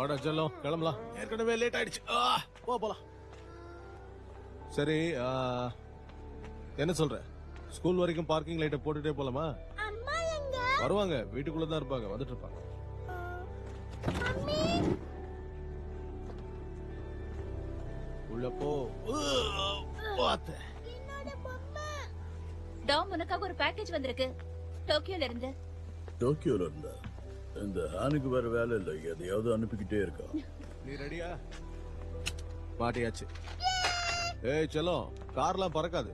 வாடா செல்லம் கிளம்பலாம், ஏற்கனவே லேட் ஆயிடுச்சு. போலாம். சரி என்ன சொல்ற, ஸ்கூல் வரைக்கும் பார்க்கிங் லைட்டை போட்டுட்டே போலாமா? அம்மா எங்க? வருவாங்க, வீட்டுக்குள்ளதான் இருப்பாங்க, வந்துட்டு இருப்பாங்க. மம்மி உள்ள போ. என்னோட பொம்மை. டாம் உனக்காக ஒரு பேக்கேஜ் வந்திருக்கு டோக்கியோல இருந்து. டோக்கியோல இருந்தா இந்த ஹானுக்கு வேற வேலை இல்லை, எதையாவது அனுப்பிக்கிட்டே இருக்கா. நீ ரெடியா? மாட்டியாச்சு. ஏய் செல்லம், கார்லாம் பறக்காது.